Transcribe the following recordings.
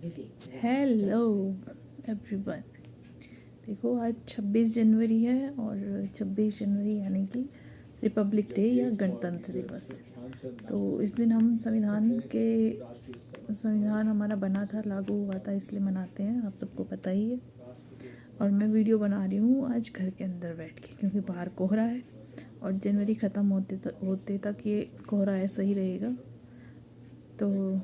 Hello everyone. देखो आज 26 जनवरी है और 26 जनवरी यानी कि रिपब्लिक डे या गणतंत्र दिवस। तो इस दिन हम संविधान हमारा बना था, लागू हुआ था, इसलिए मनाते हैं, आप सबको पता ही है। और मैं वीडियो बना रही हूँ आज घर के अंदर बैठ के, क्योंकि बाहर कोहरा है और जनवरी ख़त्म होते तक ये कोहरा ऐसा ही रहेगा। तो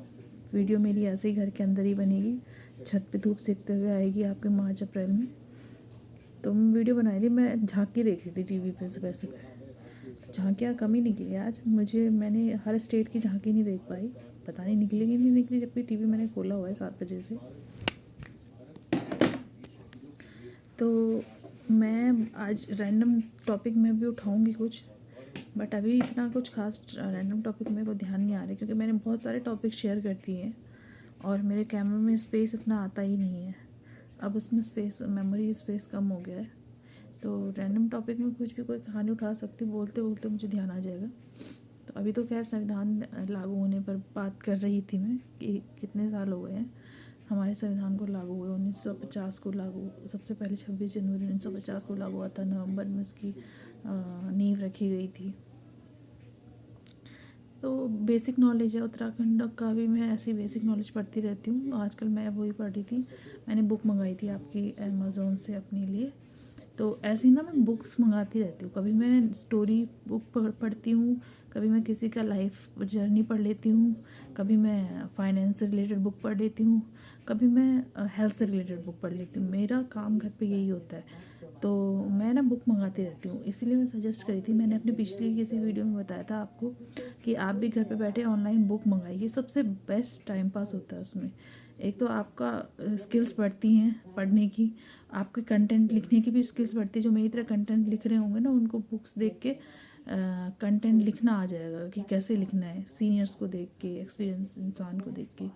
वीडियो मेरी ऐसे ही घर के अंदर ही बनेगी, छत पे धूप सेकते हुए आएगी आपके मार्च अप्रैल में। तो मैं वीडियो बनाई थी, मैं झांकी देख रही थी टीवी पे सुबह सुबह। झांकियाँ कम ही निकली आज मैंने हर स्टेट की झांकी नहीं देख पाई, पता नहीं निकलेगी नहीं निकली, जबकि टीवी मैंने खोला हुआ है 7 बजे से। तो मैं आज रैंडम टॉपिक में भी उठाऊंगी कुछ, बट अभी इतना कुछ खास रैंडम टॉपिक मेरे को ध्यान नहीं आ रहा, क्योंकि मैंने बहुत सारे टॉपिक शेयर कर दिए हैं और मेरे कैमरे में स्पेस इतना आता ही नहीं है। अब उसमें मेमोरी स्पेस कम हो गया है। तो रैंडम टॉपिक में कुछ भी कोई कहानी उठा सकती, बोलते बोलते मुझे ध्यान आ जाएगा। तो अभी तो खैर संविधान लागू होने पर बात कर रही थी मैं कि कितने साल हो गए हैं हमारे संविधान को लागू हुए। 1950 को लागू, सबसे पहले 26 जनवरी 1950 को लागू हुआ था, नवंबर में उसकी नींव रखी गई थी। तो बेसिक नॉलेज है उत्तराखंड का भी, मैं ऐसी बेसिक नॉलेज पढ़ती रहती हूँ। आजकल मैं वही पढ़ रही थी, मैंने बुक मंगाई थी आपकी अमेज़ोन से अपने लिए। तो ऐसे ही ना मैं बुक्स मंगाती रहती हूँ, कभी मैं स्टोरी बुक पढ़ती हूँ, कभी मैं किसी का लाइफ जर्नी पढ़ लेती हूँ, कभी मैं फाइनेंस से रिलेटेड बुक पढ़ लेती हूँ, कभी मैं हेल्थ से रिलेटेड बुक पढ़ लेती हूँ। मेरा काम घर पे यही होता है। तो मैं ना बुक मंगाती रहती हूँ, इसीलिए मैं सजेस्ट करी थी, मैंने अपनी पिछली किसी वीडियो में बताया था आपको कि आप भी घर पे बैठे ऑनलाइन बुक मंगाइए, सबसे बेस्ट टाइम पास होता है उसमें। एक तो आपका स्किल्स बढ़ती हैं पढ़ने की, आपके कंटेंट लिखने की भी स्किल्स बढ़ती है। जो मेरी तरह कंटेंट लिख रहे होंगे ना, उनको बुक्स देख के कंटेंट लिखना आ जाएगा कि कैसे लिखना है, सीनियर्स को देख के, एक्सपीरियंस इंसान को देख के।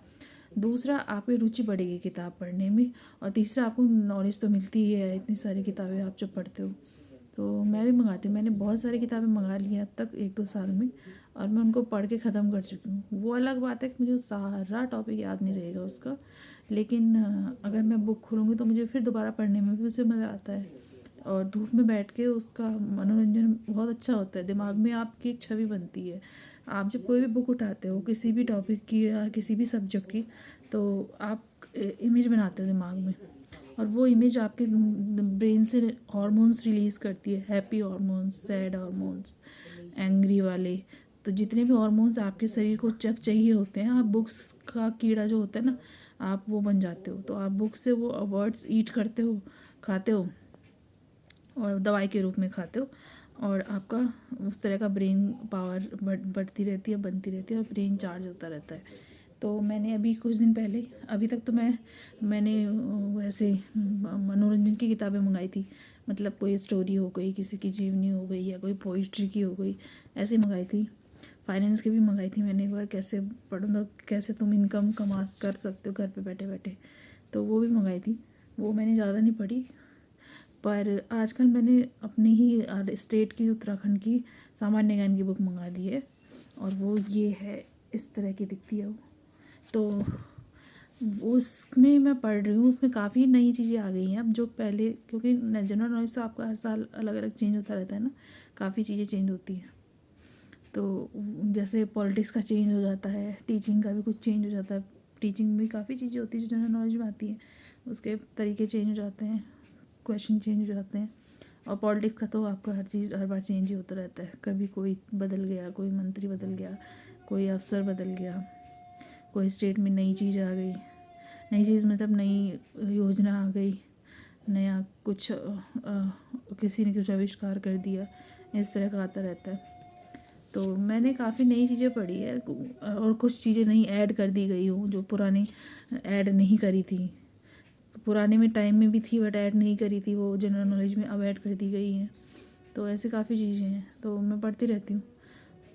दूसरा, आपकी रुचि बढ़ेगी किताब पढ़ने में, और तीसरा आपको नॉलेज तो मिलती ही है, इतनी सारी किताबें आप जो पढ़ते हो। तो मैं भी मंगाती हूँ, मैंने बहुत सारी किताबें मंगा ली हैं अब तक 1-2 साल में, और मैं उनको पढ़ के ख़त्म कर चुकी हूँ। वो अलग बात है कि मुझे सारा टॉपिक याद नहीं रहेगा उसका, लेकिन अगर मैं बुक खोलूँगी तो मुझे फिर दोबारा पढ़ने में भी उसे मज़ा आता है। और धूप में बैठ के उसका मनोरंजन बहुत अच्छा होता है, दिमाग में आपकी एक छवि बनती है। आप जब कोई भी बुक उठाते हो किसी भी टॉपिक की या किसी भी सब्जेक्ट की, तो आप इमेज बनाते हो दिमाग में, और वो इमेज आपके ब्रेन से हार्मोन्स रिलीज़ करती है, happy hormones, sad hormones, angry वाले। तो जितने भी हार्मोन्स आपके शरीर को जब चाहिए होते हैं, आप बुक्स का कीड़ा जो होता है ना, आप वो बन जाते हो। तो आप बुक से वो वर्ड्स ईट करते हो, खाते हो, और दवाई के रूप में खाते हो, और आपका उस तरह का ब्रेन पावर बढ़ती रहती है, बनती रहती है, और ब्रेन चार्ज होता रहता है। तो मैंने अभी कुछ दिन पहले, अभी तक तो मैंने वैसे मनोरंजन की किताबें मंगाई थी, मतलब कोई स्टोरी हो गई, किसी की जीवनी हो गई, या कोई पोइट्री की हो गई, ऐसे मंगाई थी। फाइनेंस की भी मंगाई थी मैंने एक बार, कैसे पढ़ूँगा, कैसे तुम इनकम कमा कर सकते हो घर पे बैठे बैठे, तो वो भी मंगाई थी। वो मैंने ज़्यादा नहीं पढ़ी, पर आजकल मैंने अपने ही स्टेट की, उत्तराखंड की सामान्य ज्ञान की बुक मंगा दी है, और वो ये है, इस तरह की दिखती है वो। तो उसमें मैं पढ़ रही हूँ, उसमें काफ़ी नई चीज़ें आ गई हैं अब, जो पहले, क्योंकि जनरल नॉलेज तो आपका हर साल अलग अलग चेंज होता रहता है ना, काफ़ी चीज़ें चेंज होती हैं। तो जैसे पॉलिटिक्स का चेंज हो जाता है, टीचिंग का भी कुछ चेंज हो जाता है, टीचिंग में भी काफ़ी चीज़ें होती हैं जो जनरल नॉलेज में आती हैं, उसके तरीके चेंज हो जाते हैं, क्वेश्चन चेंज हो जाते हैं। और पॉलिटिक्स का तो आपका हर चीज़ हर बार चेंज ही होता रहता है, कभी कोई बदल गया, कोई मंत्री बदल गया, कोई अफसर बदल गया, कोई स्टेट में नई चीज़ आ गई, नई चीज़ मतलब नई योजना आ गई, नया कुछ किसी ने कुछ आविष्कार कर दिया, इस तरह का आता रहता है। तो मैंने काफ़ी नई चीज़ें पढ़ी है, और कुछ चीज़ें नई ऐड कर दी गई हूँ जो पुरानी ऐड नहीं करी थी। पुराने में टाइम में भी थी बट ऐड नहीं करी थी, वो जनरल नॉलेज में अब ऐड कर दी गई हैं। तो ऐसे काफ़ी चीज़ें हैं, तो मैं पढ़ती रहती हूँ।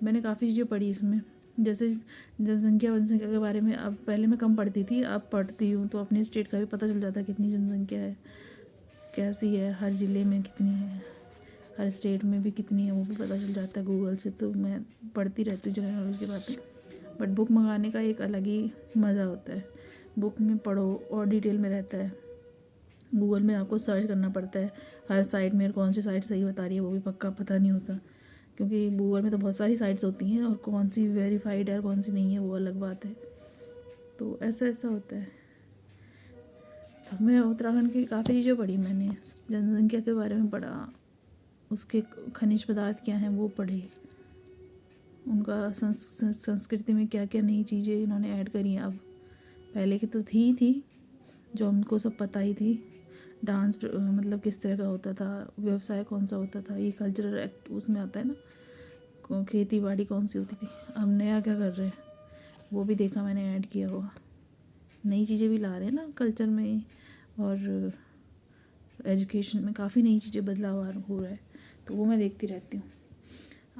मैंने काफ़ी चीज़ें पढ़ी इसमें, जैसे जनसंख्या वनसंख्या के बारे में। अब पहले मैं कम पढ़ती थी, अब पढ़ती हूँ, तो अपने स्टेट का भी पता चल जाता है कितनी जनसंख्या है, कैसी है, हर ज़िले में कितनी है, हर स्टेट में भी कितनी है, वो भी पता चल जाता है गूगल से। तो मैं पढ़ती रहती हूँ जनरल नॉलेज की बातें, बट बुक मंगाने का एक अलग ही मज़ा होता है। बुक में पढ़ो और डिटेल में रहता है। गूगल में आपको सर्च करना पड़ता है हर साइट में, और कौन सी साइट सही बता रही है वो भी पक्का पता नहीं होता, क्योंकि गूगल में तो बहुत सारी साइट्स होती हैं और कौन सी वेरीफाइड है और कौन सी नहीं है वो अलग बात है। तो ऐसा ऐसा होता है। तो मैं उत्तराखंड की काफ़ी चीज़ें पढ़ी मैंने, जनसंख्या के बारे में पढ़ा, उसके खनिज पदार्थ क्या हैं वो पढ़े, उनका संस्कृति में क्या क्या नई चीज़ें इन्होंने ऐड करी हैं। अब पहले की तो थी जो हमको सब पता ही थी। डांस मतलब किस तरह का होता था, व्यवसाय कौन सा होता था, ये कल्चरल एक्ट उसमें आता है ना, खेती बाड़ी कौन सी होती थी। अब नया क्या कर रहे हैं वो भी देखा मैंने, ऐड किया हुआ। नई चीज़ें भी ला रहे हैं ना कल्चर में, और एजुकेशन में काफ़ी नई चीज़ें बदलाव हो रहा है, तो वो मैं देखती रहती हूँ।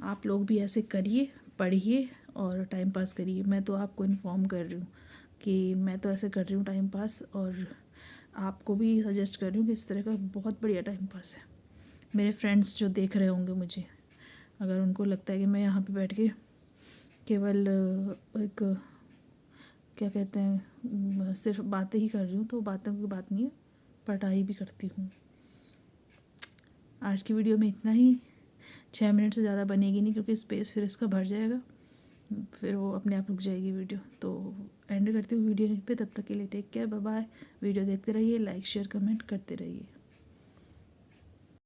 आप लोग भी ऐसे करिए, पढ़िए और टाइम पास करिए। मैं तो आपको इन्फॉर्म कर रही हूँ कि मैं तो ऐसे कर रही हूँ टाइम पास, और आपको भी सजेस्ट कर रही हूँ कि इस तरह का बहुत बढ़िया टाइम पास है। मेरे फ्रेंड्स जो देख रहे होंगे मुझे, अगर उनको लगता है कि मैं यहाँ पे बैठ के केवल एक क्या कहते हैं सिर्फ बातें ही कर रही हूँ, तो बातों की बात नहीं है, पढ़ाई भी करती हूँ। आज की वीडियो में इतना ही, 6 मिनट से ज़्यादा बनेगी नहीं क्योंकि स्पेस फिर इसका भर जाएगा, फिर वो अपने आप रुक जाएगी वीडियो। तो एंड करती हूँ वीडियो पे, तब तक के लिए take care, bye bye. Video देखते रहिए, लाइक शेयर कमेंट करते रहिए।